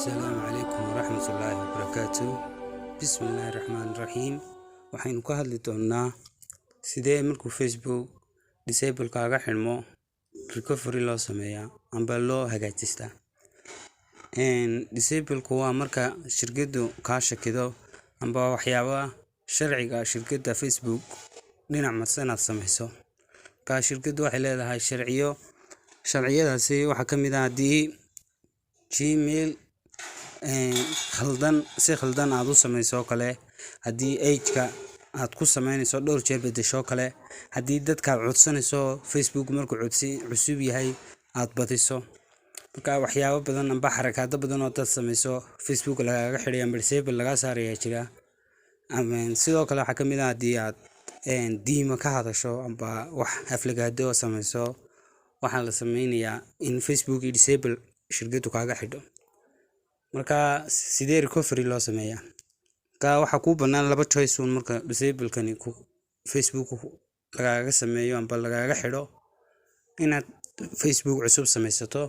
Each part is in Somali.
السلام عليكم ورحمة الله وبركاته. بسم الله الرحمن الرحيم. waxaynu ka hadli doonaa sidee markuu Facebook disable kaaga xirmo recovery loo sameeyaa amba loo hagaajistaa. Disable waa marka shirkadu ka shakido amba waxyaabaha sharciga shirkadda Facebook dhinac marsan sameyso. Ka shirkadu waxay leedahay sharciyadaasi waxa kamid ah Gmail khaldan aad u sameyso kale, hadii age-ka aad ku sameynayso dhowr jeer bedesho kale, hadii dadka codsanayso Facebook markuu cusub yahay aad badiso. Marka waxyaabo badan amba xarakaado badan oo dad sameyso Facebook lagaga xiriyo amba disable laga saarayo jira. Sidoo kale waxa kamid ah hadii aad diimo ka hadasho amba wax aflagaado sameyso, waxa la sameynayaa in Facebook disable shirkadu kaaga xidho. marka sidee recovery loo sameeyaa? waxa ku banaan laba choice marka disable kani Facebook lagaga sameeyo amba lagaga xidho, inaad Facebook cusub sameysato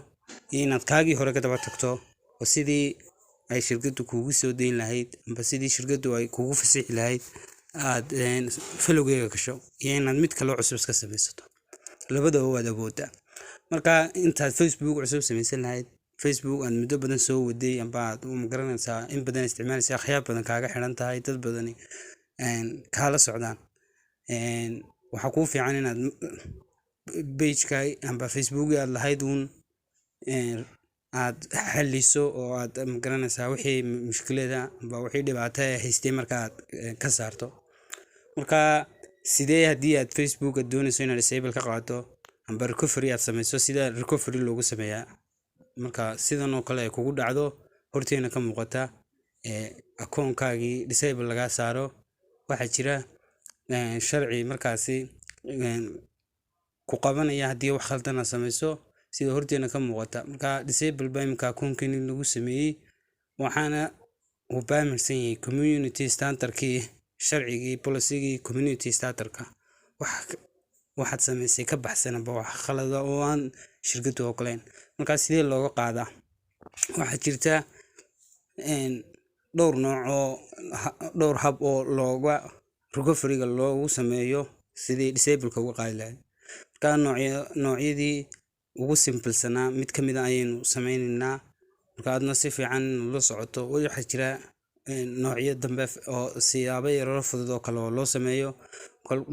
iyo inaad kaagii hore ka daba tagto oo sidii ay shirkadu kugu soo deyn lahayd amba sidii shirkadu ay kugu fasaxi lahayd aad falowgeega gasho iyo inaad mid kale cusub iska sameysato. labadaba waa awooda. marka intaad Facebook cusub sameysan lahayd, Facebook aan muddo badan soo waday amba aad u garanaysaa in badan isticmaalaysaa, waxyaabo badan kaaga xiran tahay, dad badan kala socdaan, waxa ku fiican inaad page-ka amba Facebook aad lahayd aad xaliso oo aad garanaysaa wixii mushkilada amba wixii dhibaato ah haystay marka aad ka saarto. marka sidee hadii aad Facebook doonayso inaad disable ka qaado amba recovery aad sameyso, sida recovery loogu sameeyaa? marka sidan oo kale ay kugu dhacdo horteena ka muuqata account-kaagii disable laga saaro, waxa jira sharci markaasi ku qabanaya hadii wax khaldan sameyso sida horteena ka muuqata. marka disable imka account-kani lagu sameeyay waxaana uu baamirsan yahay community standard-kii, sharcigii policy-gii community standard-ka. waxaad sameysay ka baxsan amba wax khalad ah oo aan shirkadu ogoleyn. marka sidee looga qaadaa? waxa jirta dhowr hab oo recovery-ga loogu sameeyo sidii disable-ka uga qaadi lahayd. marka noocyadii ugu simple-sanaa mid kamid ah ayaynu sameynaynaa. marka aadna si fiican la socoto waxa jira noocyo dambe oo siyaabo yar fudud oo kale oo loo sameeyo.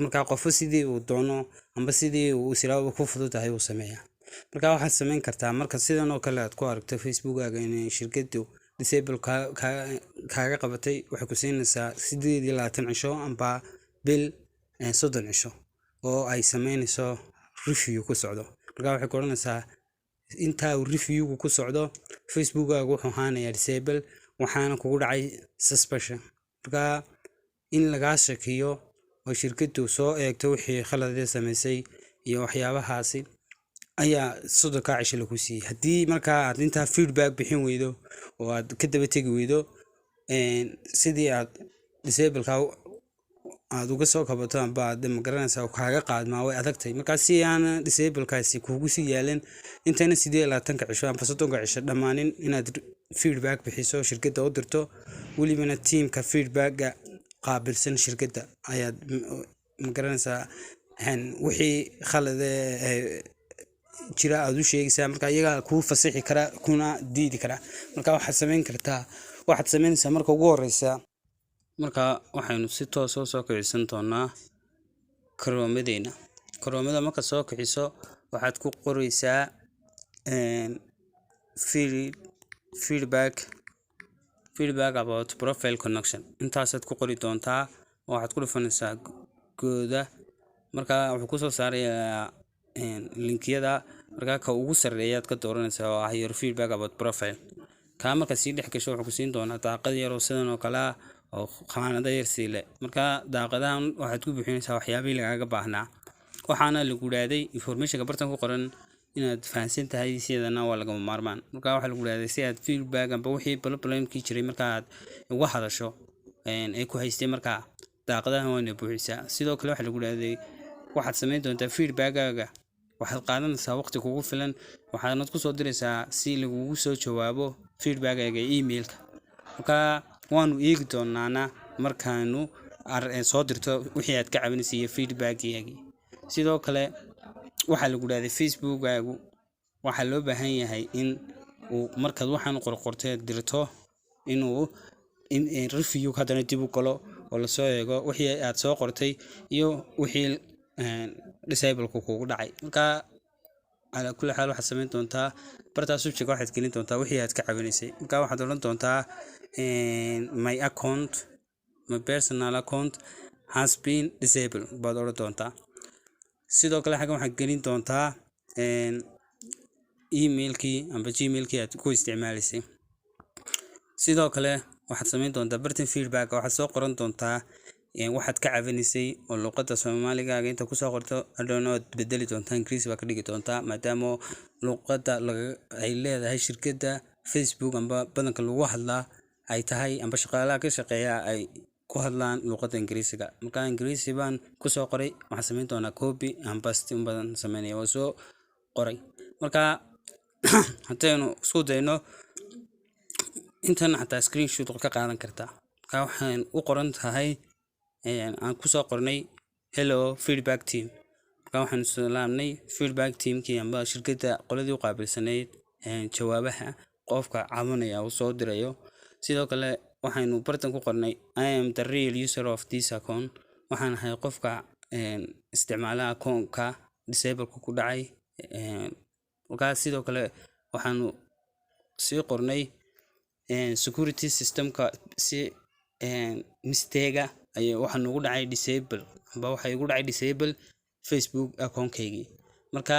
marka qof sidii uu doono amba sidii uu silaabo ku fududahay uu sameeyaa. marka waxaad sameyn kartaa marka sidan oo kale aad ku aragto Facebook-gaaga in shirkadu disable kaaga qabatay, waxay ku siinaysaa 28 cisho amba bil 30 cisho oo ay sameynayso review ku socdo. marka waxay ku oranaysaa inta uu review ku socdo Facebook-gaaga wuxuu ahaanayaa disable, waxaana kugu dhacay suspension. marka in laga shakiyo oo shirkadu soo eegto wixii khalad ah sameysay iyo waxyaabahaasi ayaa 30 cisho lagu siiyay. hadii marka aad inta feedback bixin weydo oo aad ka daba tagi weydo sidii aad disable-ka aad uga soo kabato amba aad magaranaysaa kaaga qaadmaa way adagtay. marka si aan disable-kaasi kugu sii yaalan intana 28 cisho amba 30 cisho dhamaanin inaad feedback bixiso shirkadda u dirto, walibana teamka feedback-ga qaabilsan shirkadda ayaad magaranaysaa wixii khalad jira aad u sheegaysaa. marka iyaga ku fasaxi kara kuna diidi kara. marka waxaad sameynaysaa marka ugu horeysa, marka waxaynu si toos ah soo kicisan doonaa Chrome-da. marka soo kiciso waxaad ku qoraysaa feedback about profile connection. intaasaad ku qori doontaa oo waxaad ku dhufanaysaa gooda. marka wuxuu ku soo saarayaa linkiyada. marka ka ugu sareeyaad ka dooranaysaa oo ah your feedback about profile. marka si dhex gasho wuxuu ku siin doonaa daaqad yar oo sidan oo kale ah oo qaanada yar siile. marka daaqadahan waxaad ku bixinaysaa waxyaabihii lagaaga baahnaa. waxaana lagu dhaaday information-ka bartan ku qoran inaad fahansan tahay sidana waa laga maarmaan. marka waxa lagu dhaaday si aad feedback amba wixii problem-kii jiray marka aad uga hadasho ay ku haystay marka daaqadahan waa buuxisaa. sidoo kale waxa lagu dhaaday waxaad sameyn doontaa feedback-gaaga waxaad qaadanaysaa waqti kugu filan, waxaad ku soo diraysaa si lagugu soo jawaabo feedback-gaaga emailka. Marka waanu eegi doonaana markaanu soo dirto wixii aad ka caawinaysay iyo feedback-gaagii. Sidoo kale waxaa lagu dhahday Facebook-gaagu waxaa loo baahan yahay in uu markaad waxaan qorqortay dirto inuu review haddana dib u galo oo la soo eego wixii aad soo qortay iyo wixii disable-ku kugu dhacay. Marka على كل حال waxaad samayn doontaa barta subject waxaad gelin doontaa wixii aad ka caawinaysay. Marka waxaad oran doontaa my personal account has been disabled baad oran doontaa. Sidoo kale xagan waxaad gelin doontaa emailkii amba gmailkii aad ku isticmaalaysay. Sidoo kale waxaad samayn doontaa bartan feedback waxaad soo qoran doontaa waxaad ka caawinaysay oo luqadda Soomaaliga inta ku soo qorto adoonad bedeli doontaa Ingiriisi ba ka dhigi doontaa maadaama luqadda ay leedahay shirkadda Facebook amba badanka lagu hadlaa ay tahay amba shaqaalaha ka shaqeeya ay ku hadlaan luqadda Ingiriisiga. Marka Ingiriisi baan ku soo qoray waxaan samayn doonaa copy amba paste badan sameynaya oo soo qoray. Marka hadaynu isku dayno intan xataa screenshot ka qaadan kartaa. Marka waxaan u qoran tahay aan ku soo qornay hello feedback team. Marka waxaan salaamnay feedback team-kii amba shirkadda qoladii u qaabilsanayd jawaabaha qofka caawinaya uu soo dirayo. Sidoo kale waxaanu bartan ku qornay I am the real user of this account. waxaan ahay qofka isticmaalaha account-ka disable-ku ku dhacay. Marka sidoo kale waxaanu sii qornay security system-ka si mistake ay waxaan ugu dhacay disable amba waxay ugu dhacay disable Facebook account-kaygii. Marka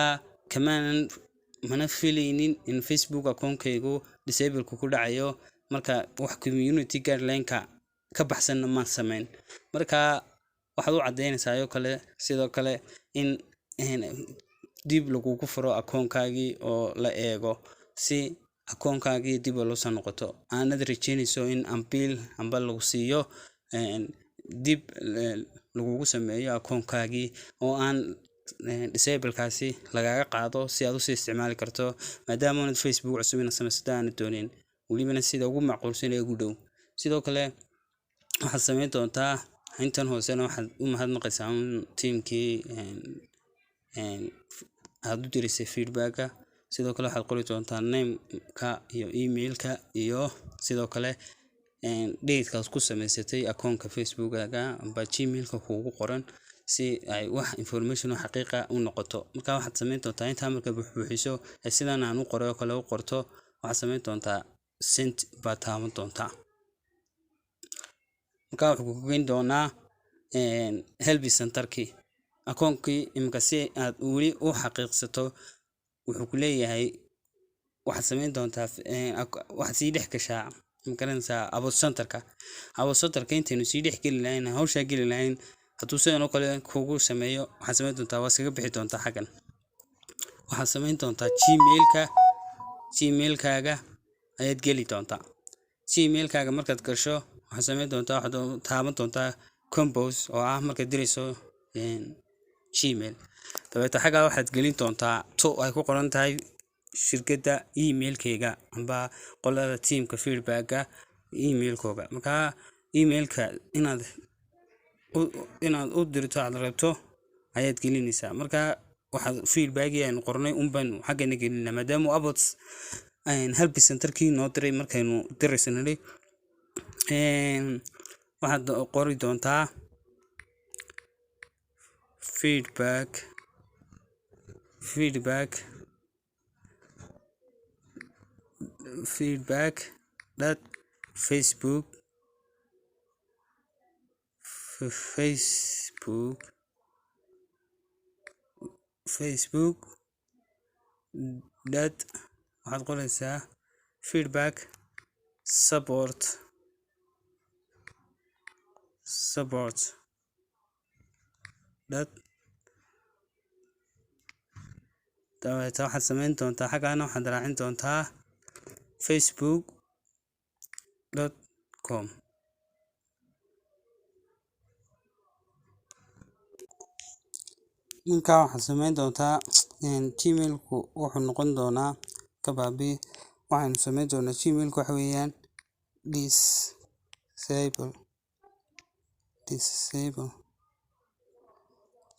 mana filaynin in Facebook account-kaygu disable-ku ku dhacayo marka wax community guideline-ka ka baxsan ma sameyn. Marka waxaad u cadeynaysaa oo kale sidoo kale in dib lagu furo account-kaagii oo la eego si account-kaagii dib loo soo noqoto. Aanad rajaynayso in appeal amba lagu siiyo dib lagu sameeyo account-kaagii oo aan disable-kaasi lagaga qaado si aad u sii isticmaali karto maadaama aad Facebook cusub samaysataan doonin waliba sida ugu macquulsan ee ugu dhow. Sidoo kale waxaad samayn doontaa intan hoosena waxaad u mahadnaqaysaa team-kii aad u dirisay feedback-ka. Sidoo kale waxaad qori doontaa name-ka iyo email-ka iyo sidoo kale date-kaas ku samaysatay account-ka Facebook-gaaga amba gmail-ka kuugu qoran si ay wax information oo xaqiiqa u noqoto. Marka waxaad samayn doontaa inta marka buuxiso sidaan aan u qoray oo kale u qorto waxaad samayn doontaa send baad taaban doontaa. Marka wuxuu ku geyn doonaa help center-kii account-kii imika si aad wali u xaqiiqsato wuxuu ku leeyahay waxaad samayn doontaa waxaad sii dhex gashaa magaranaysaa about center-ka intaynu sii dhex geli lahayn hawsha geli lahayn hadduu sidoo kale kugu sameeyo waxaad samayn doontaa waa iskaga bixi doontaa xagan. waxaad samayn doontaa gmail-kaaga ayaad geli doontaa. Gmail-kaaga markaad gasho waxaad samayn doontaa waxaad taaban doontaa compose oo ah markaad dirayso gmail. dabeeta xaga waxaad gelin doontaa ay ku qoran tahay shirkadda email-kayga amba qolada team-ka feedback-ga email-kooga. Marka email-ka inaad u dirto aad rabto ayaad gelinaysaa. Marka waxaad feedback-gii aan qornay baan xagana gelinaa maadaama about help center-kii noo diray markaynu diraysanay waxaad qori doontaa feedback that Facebook that waxaad qoraysaa feedback support that dabeeta waxaad samayn doontaa xagana waxaad raacin doontaa facebook.com. Marka waxaad samayn doontaa gmail-ku wuxuu noqon doonaa kabaabi waxaynu samayn doonaa gmailka waxa weeyaan disable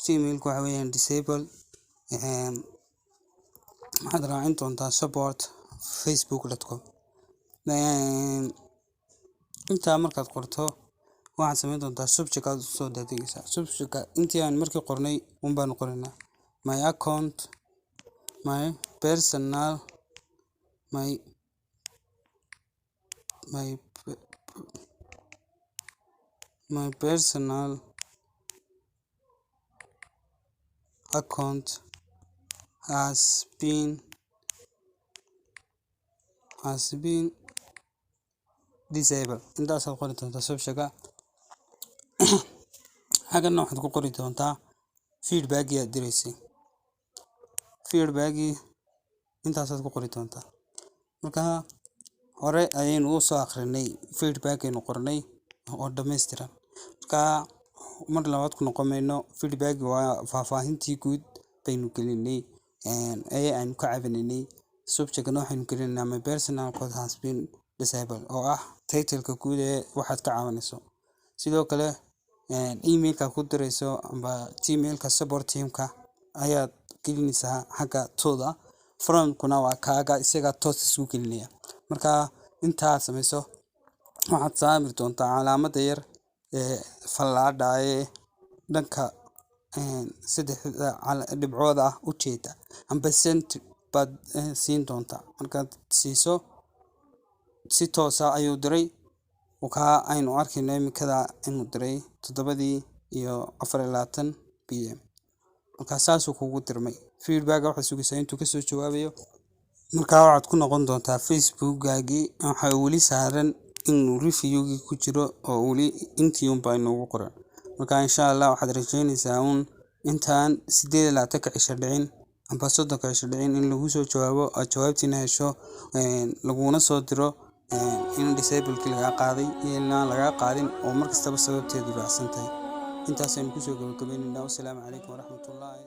gmailka waxa weeyaan disable waxaad raacin doontaa support facebook.com. intaa markaad qorto waxaad samayn doontaa subject aad soo daadegaysaa. subject intii aan markii qornay baan qoraynaa my account, my personal account has been disabled. intaasaad qori doontaa subjectka. xagana waxaad ku qori doontaa feedbackii aad diraysay. intaasaad ku qori doontaa. marka hore ayaynu u soo akhrinay feedbackaynu qornay oo dhammaystiran. marka mar labaad ku noqomayno. feedback waa faahfaahintii guud baynu gelinay ee aynu ka cabinaynay. subjectna waxaynu gelinaynaa my personal account has been disabled oo ah titleka guud ee waxaad ka caawinayso. sidoo kale emailka ku dirayso amba gmailka support teamka ayaad gelinaysaa xagga tooda. fromkuna waa kaaga isaga toos isku gelinaya. marka intaa samayso waxaad saamir doontaa calaamadda yar ee fallaadha ee dhanka saddexda dhibcood ah u jeeda amba sent baad siin doontaa. markaad siiso si toosa ayuu diray wakaa aynu arkayno imikada inuu diray 7:24 PM. marka saasuu kugu dirmay. feedback waxaad sugaysaa intuu kasoo jawaabayo. marka waxaad ku noqon doontaa facebookgaagii. waxaa weli saaran inuu reviewgii ku jiro oo weli intii unbaa inoogu qoran. marka insha Allah waxaad rajaynaysaa intaan 28 cisho dhicin amba 30 cisho dhicin in lagu soo jawaabo oo jawaabtiina hesho laguna soo diro in disableki laga qaaday iyo in laga qaadin oo markastaba sababteedu raacsan tahay. intaas aynu kusoo gabagabaynaynaa. wassalaamu calaykum waraxmatullaahi